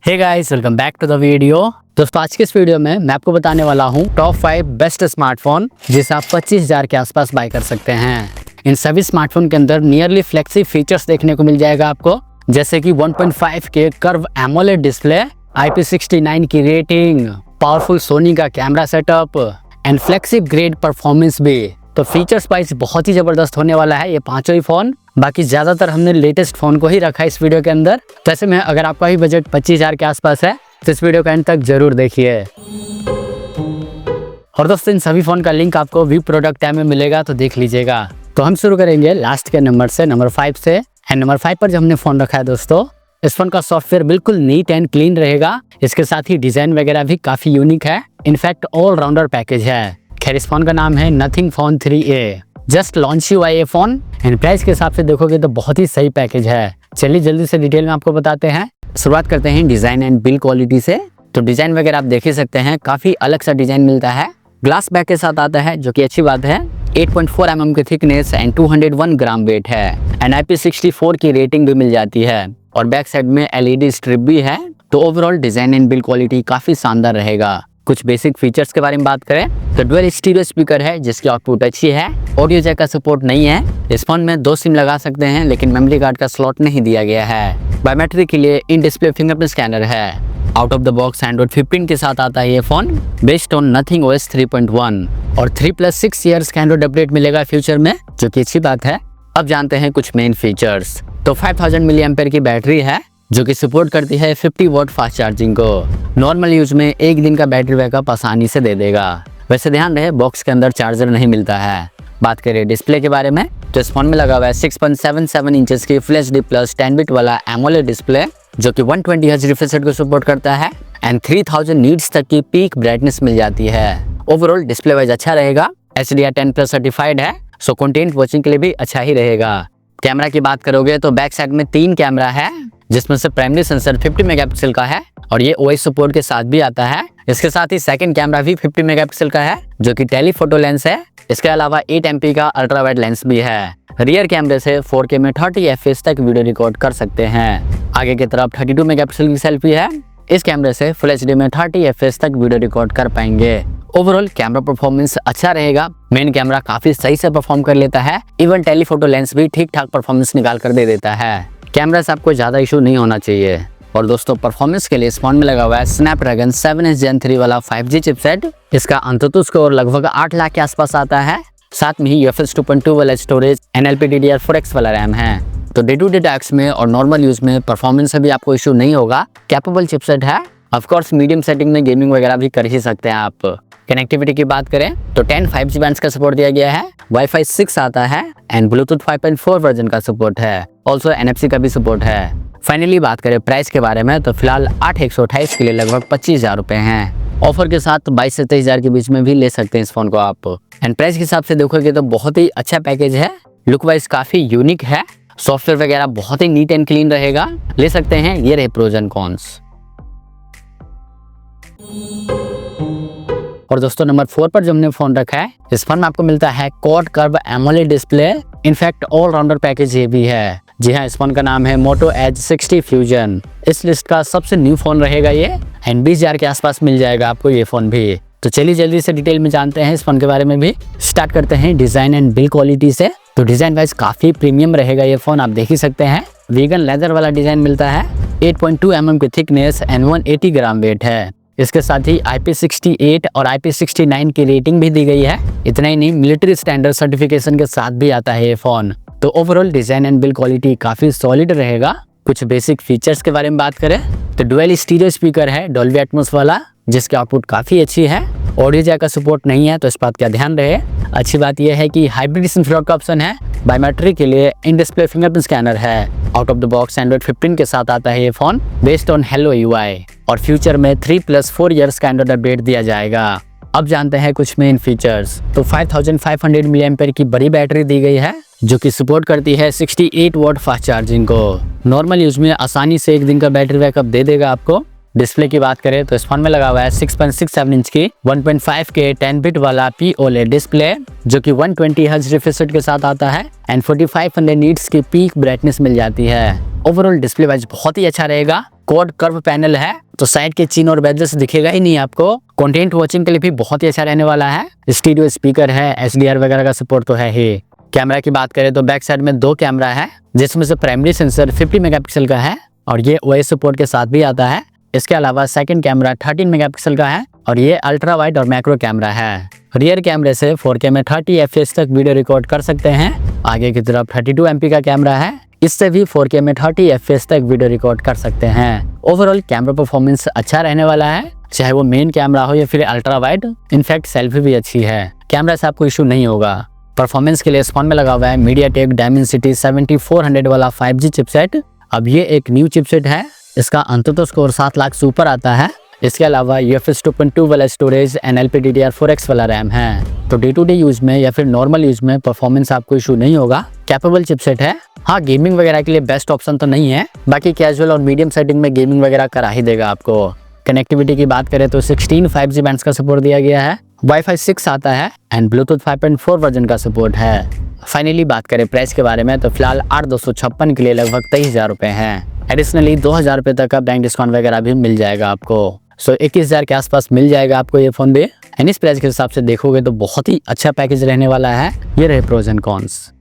Hey guys, welcome back to the video. दोस्तों, आज के इस वीडियो में मैं आपको बताने वाला हूँ टॉप 5 बेस्ट स्मार्टफोन जिसे आप 25,000 के आसपास बाय कर सकते हैं। इन सभी स्मार्टफोन के अंदर नियरली फ्लेक्सी फीचर्स देखने को मिल जाएगा आपको, जैसे कि 1.5 के कर्व एमोलेड डिस्प्ले, IP69 की रेटिंग, पावरफुल सोनी का camera setup and flexi grade performance भी। तो फीचर्स वाइज बहुत ही जबरदस्त होने वाला है ये पांचों ही फोन। बाकी ज्यादातर हमने लेटेस्ट फोन को ही रखा है इस वीडियो के अंदर। तो ऐसे में अगर आपका भी बजट 25,000 के आसपास है तो इस वीडियो का एंड तक जरूर देखिए। और दोस्तों, इन सभी फोन का लिंक आपको व्यू प्रोडक्ट टैब में मिलेगा, तो देख लीजिएगा। तो हम शुरू करेंगे लास्ट के नंबर से, नंबर 5 से। एंड नंबर 5 पर जो हमने फोन रखा है दोस्तों, इस फोन का सॉफ्टवेयर बिल्कुल नीट एंड क्लीन रहेगा। इसके साथ ही डिजाइन वगैरह भी काफी यूनिक है, इनफैक्ट ऑल राउंडर पैकेज है। खैर, इस फोन का नाम है nothing phone 3A। Just launch हुआ ये फोन एंड प्राइस के हिसाब से देखोगे तो बहुत ही सही पैकेज है। चलिए जल्दी से डिटेल में आपको बताते हैं। शुरुआत करते हैं डिजाइन एंड बिल्ड क्वालिटी से। तो डिजाइन वगैरह आप देख ही सकते हैं, काफी अलग सा डिजाइन मिलता है। ग्लास बैक के साथ आता है, जो कि अच्छी बात है। 8.4 mm की थिकनेस एंड 201 ग्राम वेट है एंड IP64 की रेटिंग भी मिल जाती है। और बैक साइड में LED स्ट्रिप भी है। तो overall design and build quality काफी शानदार रहेगा। कुछ बेसिक फीचर्स के बारे में बात करें तो डुअल स्टीरियो स्पीकर है, जिसकी आउटपुट अच्छी है। ऑडियो जैक का सपोर्ट नहीं है। इस फोन में 2 सिम लगा सकते हैं, लेकिन मेमोरी कार्ड का स्लॉट नहीं दिया गया है। बायोमेट्रिक के लिए इन डिस्प्ले फिंगरप्रिंट स्कैनर है। Out of the box Android 15 के साथ आता है ये phone, based on nothing OS 3.1 और 3+6 ईयर्स का एंड्रॉइड अपडेट मिलेगा फ्यूचर में, जो कि अच्छी बात है। अब जानते हैं कुछ मेन फीचर्स। तो 5000 mAh की बैटरी है, जो कि सपोर्ट करती है 50 वॉट फास्ट चार्जिंग को। नॉर्मल यूज में 1 दिन का बैटरी बैकअप आसानी से दे देगा। वैसे ध्यान रहे, बॉक्स के अंदर चार्जर नहीं मिलता है। बात करें डिस्प्ले के बारे में तो इस फोन में लगा हुआ है 6.77 इंचेस की फुल HD प्लस 10 बिट वाला एमोलेड डिस्प्ले, जो कि 120 Hz रिफ्रेश रेट को सपोर्ट करता है एंड 3000 नीट्स तक की पीक ब्राइटनेस मिल जाती है। ओवरऑल डिस्प्ले वाइज अच्छा रहेगा। HDR10+ सर्टिफाइड है, सो कंटेंट वॉचिंग के लिए भी अच्छा ही रहेगा। कैमरा की बात करोगे तो बैक साइड में 3 कैमरा है, जिसमें से प्राइमरी सेंसर 50 मेगापिक्सल का है और ये OS सपोर्ट के साथ भी आता है। इसके साथ ही सेकंड कैमरा भी 50 मेगापिक्सल का है, जो कि टेलीफोटो लेंस है। इसके अलावा 8 MP का अल्ट्रा वाइड लेंस भी है। रियर कैमरे से 4K में 30 FPS तक वीडियो रिकॉर्ड कर सकते हैं। आगे की तरफ 32 मेगापिक्सल की सेल्फी है। इस कैमरे से फुल HD में 30 FPS तक वीडियो रिकॉर्ड कर पाएंगे। ओवरऑल कैमरा परफॉर्मेंस अच्छा रहेगा। मेन कैमरा काफी सही से परफॉर्म कर लेता है। इवन टेलीफोटो लेंस भी ठीक ठाक परफॉर्मेंस निकाल कर दे देता है। कैमरा से आपको ज्यादा इशू नहीं होना चाहिए। और दोस्तों, परफॉर्मेंस के लिए इस फोन में लगा हुआ है Snapdragon 7S Gen 3 वाला 5G चिपसेट। इसका अंततः स्कोर लगभग 8 लाख के आसपास आता है। साथ में ही UFS 2.2 वाला स्टोरेज एंड LPDDR4X वाला रैम है। तो डे टू डे टैक्स में और नॉर्मल यूज में परफॉर्मेंस से भी आपको इशू नहीं होगा। कैपेबल चिपसेट है। ऑफकोर्स मीडियम सेटिंग में गेमिंग वगैरह भी कर ही सकते हैं आप। कनेक्टिविटी की बात करें तो 10 5G बैंड्स का सपोर्ट दिया गया है। Wi-Fi 6 आता है एंड Bluetooth 5.4 वर्जन का सपोर्ट है। ऑल्सो NFC का भी सपोर्ट है। फाइनली बात करें प्राइस के बारे में तो फिलहाल 8,128 के लिए लगभग 25,000 रुपए हैं। ऑफर के साथ 22 से 23,000 के बीच में भी ले सकते हैं इस फोन को आप। एंड प्राइस के हिसाब से देखोगे तो बहुत ही अच्छा पैकेज है। लुक वाइज काफी यूनिक है। सॉफ्टवेयर वगैरह बहुत ही नीट एंड क्लीन रहेगा। ले सकते हैं। ये रहे प्रोज एंड कॉन्स। और दोस्तों, नंबर 4 पर जो हमने फोन रखा है, इस फोन में आपको मिलता है quad curve AMOLED display, in fact all rounder package ये भी है। जी हाँ, इस फोन का नाम है Moto Edge 60 Fusion। इस लिस्ट का सबसे न्यू फोन रहेगा ये एंड 20,000 के आसपास मिल जाएगा आपको ये फोन भी। तो चलिए जल्दी से डिटेल में जानते हैं इस फोन के बारे में भी। स्टार्ट करते हैं डिजाइन एंड बिल्ड क्वालिटी से। तो डिजाइन वाइज काफी प्रीमियम रहेगा ये फोन, आप देख ही सकते हैं। वीगन लेदर वाला डिजाइन मिलता है। 8.2 mm की थिकनेस एंड 180 ग्राम वेट है। इसके साथ ही IP68 और IP69 की रेटिंग भी दी गई है। इतना ही नहीं, मिलिट्री स्टैंडर्ड सर्टिफिकेशन के साथ भी आता है ये फोन। तो overall design and build quality काफी सॉलिड रहेगा। कुछ बेसिक फीचर्स के बारे में बात करें तो डुअल स्टीरियो स्पीकर है Dolby Atmos वाला, जिसकी आउटपुट काफी अच्छी है। ऑडियो जैक का सपोर्ट नहीं है, तो इस बात का ध्यान रहे। अच्छी बात यह है कि हाइब्रिड सिम स्लॉट का ऑप्शन है। बायोमेट्रिक के लिए इन डिस्प्ले फिंगरप्रिंट स्कैनर है। Out of the box Android 15 के साथ आता है ये phone, based on Hello UI और फ्यूचर में 3+4 ईयर्स का एंड्रॉइड अपडेट दिया जाएगा। अब जानते हैं कुछ मेन फीचर्स। तो 5500 mAh की बड़ी बैटरी दी गई है, जो कि सपोर्ट करती है 68 वॉट फास्ट चार्जिंग को। नॉर्मल यूज में आसानी से 1 दिन का बैटरी बैकअप दे देगा आपको। डिस्प्ले की बात करें तो इस फोन में लगा हुआ है 6.67 इंच की 1.5K 10 बिट वाला POLED डिस्प्ले, जो कि 120 हर्ट्ज रिफ्रेश रेट के साथ आता है एंड 4500 नीट्स की पीक ब्राइटनेस मिल जाती है। ओवरऑल डिस्प्ले वाइज बहुत ही अच्छा रहेगा। क्वाड कर्व पैनल है तो साइड के चिन और बेजल्स दिखेगा ही नहीं आपको। कंटेंट वॉचिंग के लिए भी बहुत ही अच्छा रहने वाला है। स्टीरियो स्पीकर है, HDR वगैरह का सपोर्ट तो है ही। कैमरा की बात करें तो बैक साइड में 2 कैमरा है, जिसमें से प्राइमरी सेंसर 50 मेगापिक्सल का है और ये OIS सपोर्ट के साथ भी आता है। इसके अलावा सेकंड कैमरा 13 मेगापिक्सल का है और ये अल्ट्रा वाइड और मैक्रो कैमरा है। रियर कैमरे से 4K में 30 FPS तक वीडियो रिकॉर्ड कर सकते हैं। आगे की तरफ 32 MP का कैमरा है, इससे भी 4K में 30 FPS तक वीडियो रिकॉर्ड कर सकते हैं। ओवरऑल कैमरा परफॉर्मेंस अच्छा रहने वाला है, चाहे वो मेन कैमरा हो या फिर अल्ट्रा वाइड। इनफैक्ट सेल्फी भी अच्छी है, कैमरा से आपको इशू नहीं होगा। परफॉर्मेंस के लिए इस फोन में लगा हुआ है MediaTek Dimensity 7400 वाला 5G चिपसेट। अब ये एक न्यू चिपसेट है, इसका अंततः स्कोर 7 लाख से ऊपर आता है। इसके अलावा UFS 2.2 वाला स्टोरेज एंड LPDDR4X वाला रैम है, तो डे टू डे यूज में या फिर नॉर्मल यूज में परफॉर्मेंस आपको इशू नहीं होगा। कैपेबल चिपसेट है। हाँ, गेमिंग वगैरह के लिए बेस्ट ऑप्शन तो नहीं है, बाकी कैजुअल और मीडियम सेटिंग में गेमिंग वगैरह करा ही देगा आपको। कनेक्टिविटी की बात करें तो 16 5G बैंड्स का सपोर्ट दिया गया है, Wi-Fi 6 आता है एंड Bluetooth 5.4 वर्जन का सपोर्ट है। फाइनली बात करें प्राइस के बारे में तो फिलहाल 8256 के लिए लगभग 23,000 रुपए हैं। एडिशनली 2,000 रुपए तक का बैंक डिस्काउंट वगैरह भी मिल जाएगा आपको। 21,000 के आसपास मिल जाएगा आपको ये फोन भी। एंड इस प्राइस के हिसाब से देखोगे तो बहुत ही अच्छा पैकेज रहने वाला है। ये रहे प्रोज एंड कॉन्स।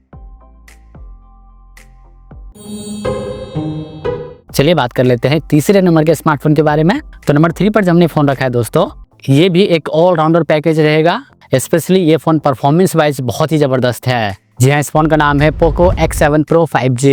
चलिए बात कर लेते हैं तीसरे नंबर के स्मार्टफोन के बारे में। तो नंबर 3 पर जो हमने फोन रखा है दोस्तों, ये भी एक ऑलराउंडर पैकेज रहेगा। स्पेशली ये फोन परफॉर्मेंस वाइज बहुत ही जबरदस्त है। जी हाँ, इस फोन का नाम है पोको X7 Pro 5G।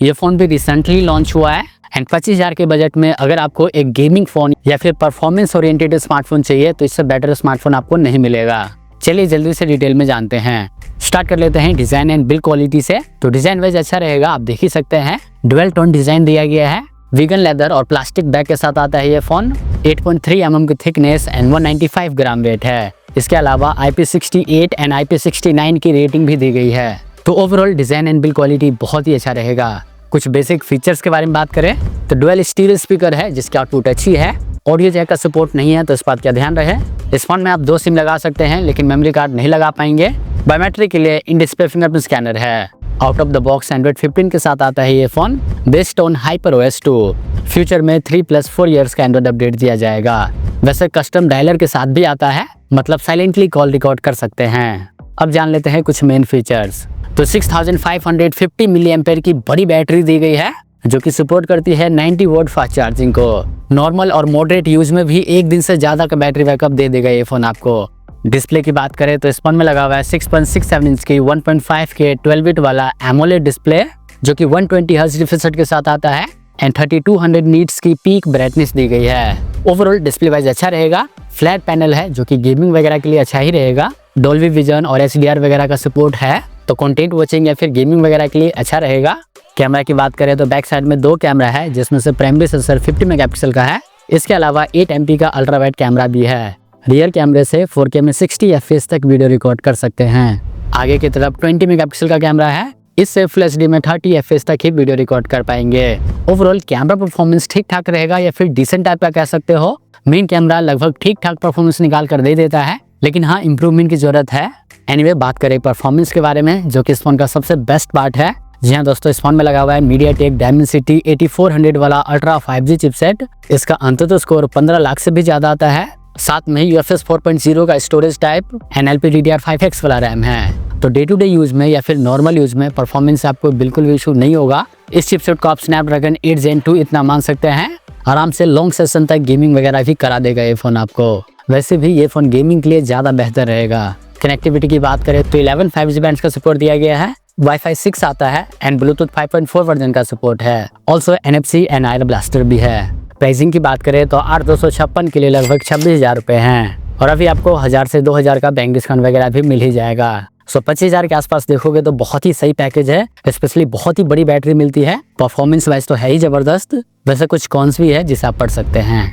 ये फोन भी रिसेंटली लॉन्च हुआ है एंड 25,000 के बजट में अगर आपको एक गेमिंग फोन या फिर परफॉर्मेंस ओरिएंटेड स्मार्टफोन चाहिए तो इससे बेटर स्मार्टफोन आपको नहीं मिलेगा। चलिए जल्दी से डिटेल में जानते हैं। स्टार्ट कर लेते हैं डिजाइन एंड बिल्ड क्वालिटी से। तो डिजाइन वाइज अच्छा रहेगा, आप देख ही सकते हैं। डुअल टोन डिजाइन दिया गया है, वीगन लेदर और प्लास्टिक बैग के साथ आता है ये फोन। 8.3 mm की थिकनेस एंड 195 ग्राम वेट है। इसके अलावा IP68 एंड IP69 की रेटिंग भी दी गई है। तो overall design and build quality बहुत ही अच्छा रहेगा। कुछ बेसिक फीचर्स के बारे में बात करें तो डुअल स्टीरियो स्पीकर है जिसकी आउटपुट अच्छी है। ऑडियो जैक का सपोर्ट नहीं है तो इस बात का ध्यान रहे। इस फोन में आप 2 सिम लगा सकते हैं लेकिन मेमोरी कार्ड नहीं लगा पाएंगे। बायोमेट्रिक के लिए इन डिस्प्ले फिंगरप्रिंट स्कैनर है। Out of the box Android 15 के साथ आता है ये phone, based on HyperOS 2। Future में 3+4 इयर्स का एंड्रॉइड अपडेट दिया जाएगा। वैसे कस्टम डायलर के साथ भी आता है, मतलब साइलेंटली कॉल रिकॉर्ड कर सकते हैं। अब जान लेते हैं कुछ मेन फीचर्स। तो 6550 mAh की बड़ी बैटरी दी गई है जो कि सपोर्ट करती है 90 वोल्ट फास्ट चार्जिंग को। नॉर्मल और मॉडरेट यूज में भी 1 दिन से ज्यादा का बैटरी बैकअप दे देगा ये फोन आपको। डिस्प्ले की बात करें तो इस फोन में लगा हुआ है 6.67 इंच की 1.5K 12 बिट वाला AMOLED डिस्प्ले, जो कि 120 हर्ट्ज रिफ्रेश रेट के साथ आता है एंड 3200 नीट्स की पीक ब्राइटनेस दी गई है। ओवरऑल डिस्प्ले वाइज अच्छा रहेगा। फ्लैट पैनल है जो कि गेमिंग वगैरह के लिए अच्छा ही रहेगा। डोल्बी विजन और HDR वगैरह का सपोर्ट है, तो कंटेंट वॉचिंग या फिर गेमिंग वगैरह के लिए अच्छा रहेगा। कैमरा की बात करें तो बैक साइड में 2 कैमरा है जिसमें से प्राइमरी सेंसर 50 मेगापिक्सल का है। इसके अलावा 8 MP का अल्ट्रा वाइड कैमरा भी है। रियर कैमरे से 4K में 60 FPS तक वीडियो रिकॉर्ड कर सकते हैं। आगे की तरफ 20 मेगापिक्सल का कैमरा है, इससे फुल HD में 30 FPS तक ही वीडियो रिकॉर्ड कर पाएंगे। ओवरऑल कैमरा परफॉर्मेंस ठीक ठाक रहेगा या फिर डिसेंट टाइप का कह सकते हो। मेन कैमरा लगभग ठीक ठाक परफॉर्मेंस निकाल कर दे देता है, लेकिन हाँ इम्प्रूवमेंट की जरूरत है। एनीवे बात करें परफॉर्मेंस के बारे में, जो कि इस फोन का सबसे बेस्ट पार्ट है। जी हाँ दोस्तों, इस फोन में लगा हुआ है MediaTek Dimensity 8400 वाला अल्ट्रा 5G चिपसेट। इसका अंततः स्कोर 15 लाख से भी ज्यादा आता है। साथ में UFS 4.0 का स्टोरेज टाइप एंड LPDDR5X वाला रैम है। तो डे टू डे यूज में या फिर नॉर्मल यूज में परफॉर्मेंस आपको बिल्कुल भी इशू नहीं होगा। इस चिपसेट को आप Snapdragon 8 Gen 2 इतना मान सकते हैं। आराम से लॉन्ग सेशन तक गेमिंग वगैरह भी करा देगा ये फोन आपको। वैसे भी ये फोन गेमिंग के लिए ज्यादा बेहतर रहेगा। कनेक्टिविटी की बात करें तो 11 5G बैंड्स का सपोर्ट दिया गया है। Wi-Fi 6 आता है एंड Bluetooth 5.4 वर्जन का सपोर्ट है। Also NFC and IR blaster भी है। प्राइसिंग की बात करें तो 8256 के लिए लगभग 26,000 रुपए हैं और अभी आपको 1000 से 2000 का बैंक डिस्काउंट वगैरह भी मिल ही जाएगा। 25,000 के आसपास देखोगे तो बहुत ही सही पैकेज है। स्पेशली बहुत ही बड़ी बैटरी मिलती है। परफॉर्मेंस वाइज तो है ही जबरदस्त। वैसे कुछ कॉन्स भी है जिसे आप पढ़ सकते हैं।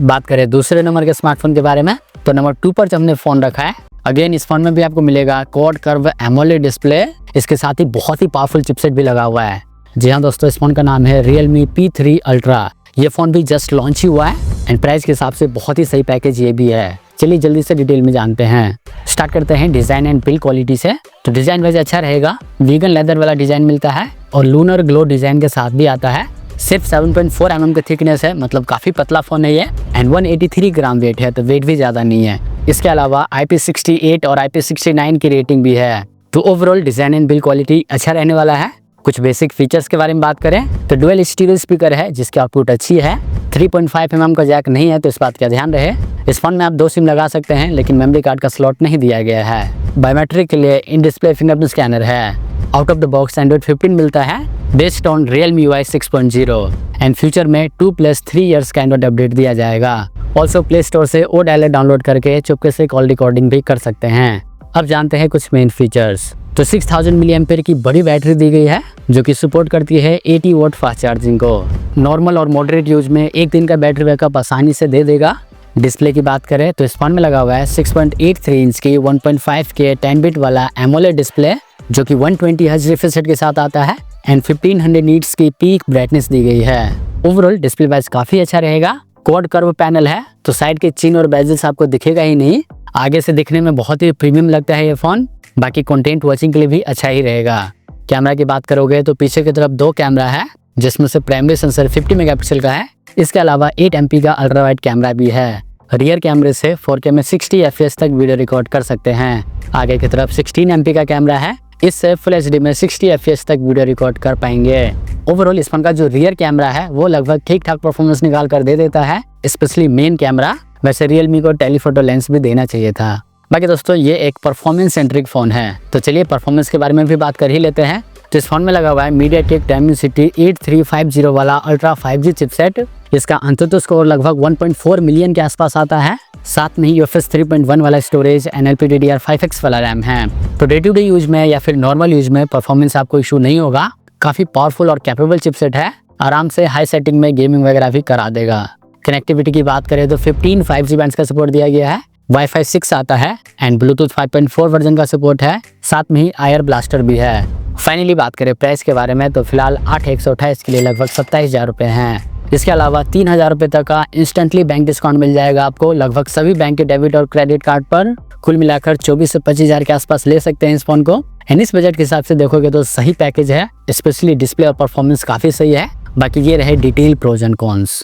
बात करें दूसरे नंबर के स्मार्टफोन के बारे में तो नंबर 2 पर जो हमने फोन रखा है, अगेन इस फोन में भी आपको मिलेगा क्वाड कर्व AMOLED डिस्प्ले। इसके साथ ही बहुत ही पावरफुल चिपसेट भी लगा हुआ है। जी हाँ दोस्तों, इस फोन का नाम है Realme P3 Ultra। ये फोन भी जस्ट लॉन्च ही हुआ है एंड प्राइस के हिसाब से बहुत ही सही पैकेज ये भी है। चलिए जल्दी से डिटेल में जानते हैं। स्टार्ट करते हैं डिजाइन एंड बिल्ड क्वालिटी से। तो डिजाइन वैसे अच्छा रहेगा, वीगन लेदर वाला डिजाइन मिलता है और लूनर ग्लो डिजाइन के साथ भी आता है। सिर्फ 7.4 mm का थिकनेस है, मतलब काफी पतला फोन है ये एंड 183 ग्राम वेट है, तो वेट भी ज्यादा नहीं है। इसके अलावा IP68 और IP69 की रेटिंग भी है। तो overall design and build quality अच्छा रहने वाला है। कुछ बेसिक फीचर्स के बारे में बात करें तो डुअल स्टीरियो स्पीकर है जिसकी आउटपुट अच्छी है। 3.5 mm का जैक नहीं है, तो इस बात का ध्यान रहे। इस फोन में आप 2 सिम लगा सकते हैं, लेकिन मेमोरी कार्ड का स्लॉट नहीं दिया गया है। बायोमेट्रिक के लिए इन डिस्प्ले फिंगरप्रिंट स्कैनर है। Out of the box Android 15 मिलता है based on Realme UI 6.0 and future में 2+3 इयर्स का एंड्रॉइड अपडेट दिया जाएगा। ऑल्सो प्ले स्टोर से ओ डायलर डाउनलोड करके चुपके से कॉल रिकॉर्डिंग भी कर सकते हैं। अब जानते हैं कुछ मेन फीचर्स। तो 6000 mAh की बड़ी बैटरी दी गई है जो कि सपोर्ट करती है 80 वॉट फास्ट चार्जिंग को। नॉर्मल और मॉडरेट यूज में एक दिन का बैटरी बैकअप आसानी से दे देगा। डिस्प्ले की बात करें तो इस फोन में लगा हुआ है 6.83 इंच की 1.5K 10 बिट वाला एमोलेड डिस्प्ले जो कि 120 हर्ट्ज रिफ्रेश रेट के साथ आता है एंड 1500 नीट्स की पीक ब्राइटनेस दी गई है। ओवरऑल डिस्प्ले वाइज काफी अच्छा रहेगा। क्वाड कर्व पैनल है, तो साइड के चिन और बेजल्स आपको दिखेगा ही नहीं। आगे से दिखने में बहुत ही प्रीमियम लगता है ये फोन। बाकी कंटेंट वॉचिंग के लिए भी अच्छा ही रहेगा। कैमरा की बात करोगे तो पीछे की तरफ 2 कैमरा है जिसमें से प्राइमरी सेंसर 50 मेगापिक्सल का है। इसके अलावा 8 MP का अल्ट्रा वाइड कैमरा भी है। रियर कैमरे से 4K में 60 FPS तक वीडियो रिकॉर्ड कर सकते हैं। आगे की तरफ 16 MP का कैमरा है, इससे फुल HD में 60 FPS तक वीडियो रिकॉर्ड कर पाएंगे। ओवरऑल इस फोन का जो रियर कैमरा है वो लगभग ठीक ठाक परफॉर्मेंस निकाल कर दे देता है, स्पेशली मेन कैमरा। वैसे Realme को टेलीफोटो लेंस भी देना चाहिए था। बाकी दोस्तों ये एक परफॉर्मेंस सेंट्रिक फोन है, तो चलिए परफॉर्मेंस के बारे में भी बात कर ही लेते हैं। तो इस फोन में लगा हुआ है MediaTek Dimensity 8350 वाला अल्ट्रा 5G चिपसेट। इसका अंततः स्कोर लगभग 1.4 मिलियन के आसपास आता है। साथ में ही UFS 3.1 वाला स्टोरेज LPDDR5X वाला रैम है। तो डे टू डे यूज में या फिर नॉर्मल यूज में परफॉर्मेंस आपको इशू नहीं होगा। काफी पावरफुल और कैपेबल चिपसेट है, आराम से हाई सेटिंग में गेमिंग वगैरह भी करा देगा। कनेक्टिविटी की बात करें तो 15 5G बैंड्स का सपोर्ट दिया गया है। Wi-Fi 6 आता है एंड Bluetooth 5.4 वर्जन का सपोर्ट है। साथ में ही आयर ब्लास्टर भी है। फाइनली बात करें प्राइस के बारे में तो फिलहाल 8/128 के लिए लगभग 27,000 रुपये हैं। इसके अलावा 3,000 रुपये तक का इंस्टेंटली बैंक डिस्काउंट मिल जाएगा आपको लगभग सभी बैंक के डेबिट और क्रेडिट कार्ड पर। कुल मिलाकर 24 से 25,000 के आसपास ले सकते हैं इस फोन को। एंड इस बजट के हिसाब से देखोगे तो सही पैकेज है, स्पेशली डिस्प्ले और परफॉर्मेंस काफी सही है। बाकी ये रहे डिटेल प्रोज एंड कॉन्स।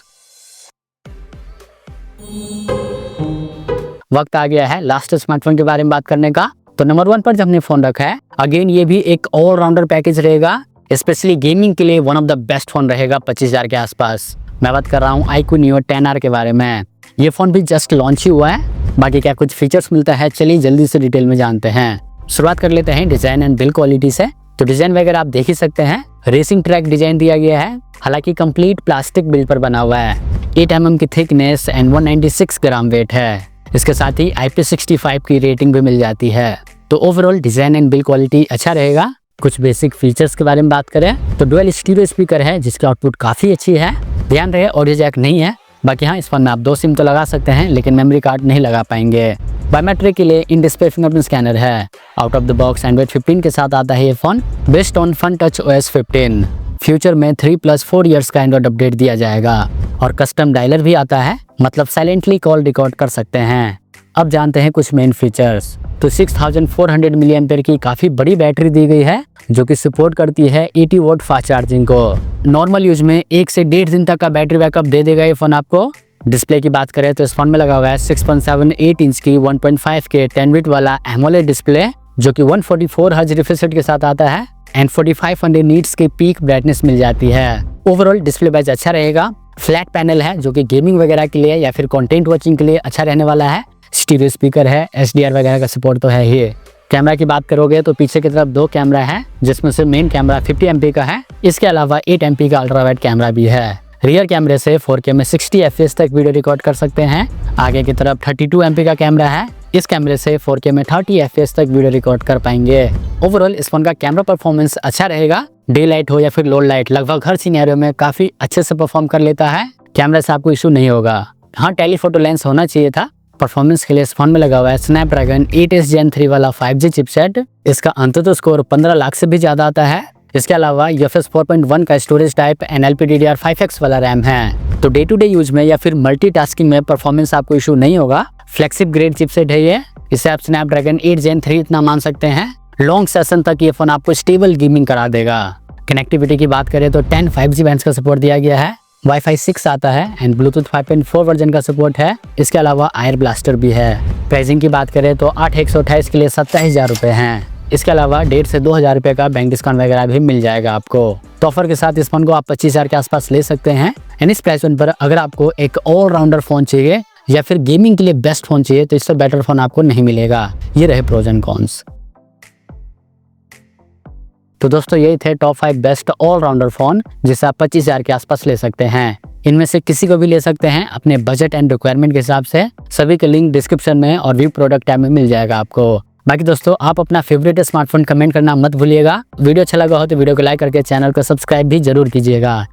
वक्त आ गया है लास्ट स्मार्टफोन के बारे में बात करने का। तो नंबर 1 पर जब हमने फोन रखा है, अगेन ये भी एक ऑलराउंडर पैकेज रहेगा, स्पेशली गेमिंग के लिए one of the best phone रहेगा 25,000 के आसपास। मैं बात कर रहा हूँ iQOO Neo 10R के बारे में। ये फोन भी जस्ट लॉन्च ही हुआ है। बाकी क्या कुछ फीचर्स मिलता है, चलिए जल्दी से डिटेल में जानते हैं। शुरुआत कर लेते हैं डिजाइन एंड बिल्ड क्वालिटी से। तो डिजाइन वगैरह आप देख ही सकते हैं, रेसिंग ट्रैक डिजाइन दिया गया है। हालांकि कंप्लीट प्लास्टिक बिल्ड पर बना हुआ है। 8 mm की थिकनेस एंड 196 ग्राम वेट है। इसके साथ ही IP65 की रेटिंग भी मिल जाती है। तो overall design and build quality अच्छा रहेगा। कुछ बेसिक फीचर्स के बारे में बात करें तो डुअल स्टीरियो स्पीकर है जिसकी आउटपुट काफी अच्छी है। ध्यान रहे ऑडियो जैक नहीं है। बाकी हाँ, इस फोन में आप 2 सिम तो लगा सकते हैं, लेकिन मेमोरी कार्ड नहीं लगा पाएंगे। बायोमेट्रिक के लिए इन डिस्प्ले फिंगरप्रिंट स्कैनर है। Out of the box Android 15 के साथ आता है ये phone based on FunTouch OS 15। Future में 3+4 इयर्स का एंड्रॉइड अपडेट दिया जाएगा और कस्टम डायलर भी आता है, मतलब साइलेंटली कॉल रिकॉर्ड कर सकते हैं। अब जानते हैं कुछ मेन फीचर्स। तो 6400 mAh की काफी बड़ी बैटरी दी गई है जो कि सपोर्ट करती है 80 वॉट फास्ट चार्जिंग को। नॉर्मल यूज में 1 से 1.5 दिन तक का बैटरी बैकअप दे देगा ये फोन आपको। डिस्प्ले की बात करें तो इस फोन में लगा हुआ है 6.78 इंच की 1.5K 10 बिट वाला एमोलेड डिस्प्ले जो कि 144 हर्ट्ज रिफ्रेश रेट के साथ आता है एंड 4500 नीट्स की पीक ब्राइटनेस मिल जाती है। ओवरऑल डिस्प्ले वाइज अच्छा रहेगा। फ्लैट पैनल है जो कि गेमिंग वगैरह के लिए या फिर कंटेंट वॉचिंग के लिए अच्छा रहने वाला है। स्टीरियो स्पीकर है, HDR वगैरह का सपोर्ट तो है ही। कैमरा की बात करोगे तो पीछे की तरफ 2 कैमरा है जिसमें से मेन कैमरा 50 MP का है। इसके अलावा 8 MP का अल्ट्रा वाइड कैमरा भी है। रियर कैमरे से 4K में 60 FPS तक वीडियो रिकॉर्ड कर सकते हैं। आगे की तरफ 32 MP का कैमरा है। इस कैमरे से 4K में 30 FPS तक वीडियो रिकॉर्ड कर पाएंगे। ओवरऑल इस फोन का कैमरा परफॉर्मेंस अच्छा रहेगा। डे लाइट हो या फिर लो लाइट, लगभग हर सिनेरियो में काफी अच्छे से परफॉर्म कर लेता है। कैमरा से आपको इशू नहीं होगा। हाँ, टेलीफोटो लेंस होना चाहिए था। परफॉर्मेंस के लिए इस फोन में लगा हुआ है Snapdragon 8s Gen 3 वाला 5G चिपसेट। इसका अंततः स्कोर 15 लाख से भी ज्यादा आता है इसके अलावा UFS 4.1 का स्टोरेज टाइप LPDDR5X वाला रैम है। तो डे टू डे यूज में या फिर मल्टीटास्किंग में परफॉर्मेंस आपको इशू नहीं होगा। फ्लेक्सिब ग्रेड चिपसेट है ये, इसे आप स्नैपड्रैगन 8 Gen 3 इतना मान सकते हैं। लॉन्ग सेशन तक ये फोन आपको स्टेबल गेमिंग करा देगा। कनेक्टिविटी की बात करें तो 10 5G बैंड्स का सपोर्ट दिया गया है, Wi-Fi 6 आता है एंड Bluetooth 5.4 वर्जन का सपोर्ट है। इसके अलावा एयर ब्लास्टर भी है। प्राइसिंग की बात करें तो 8/128 के लिए 27,000 रुपये हैं। इसके अलावा 1,500 से 2,000 रुपये का बैंक डिस्काउंट वगैरह भी मिल जाएगा आपको। तो ऑफर के साथ इस फोन को आप 25,000 के आसपास ले सकते हैं। एंड इस प्राइस पर अगर आपको एक ऑलराउंडर फोन चाहिए या फिर गेमिंग के लिए बेस्ट फोन चाहिए तो इससे बेटर फोन आपको नहीं मिलेगा। ये रहे प्रोज एंड कॉन्स। तो दोस्तों यही थे टॉप 5 बेस्ट ऑलराउंडर फोन जिसे आप 25,000 के आसपास ले सकते हैं। इनमें से किसी को भी ले सकते हैं अपने बजट एंड रिक्वायरमेंट के हिसाब से। सभी के लिंक डिस्क्रिप्शन में और व्यू प्रोडक्ट टैब में मिल जाएगा आपको। बाकी दोस्तों आप अपना फेवरेट स्मार्टफोन कमेंट करना मत भूलिएगा। वीडियो अच्छा लगा हो तो वीडियो को लाइक करके चैनल को सब्सक्राइब भी जरूर कीजिएगा।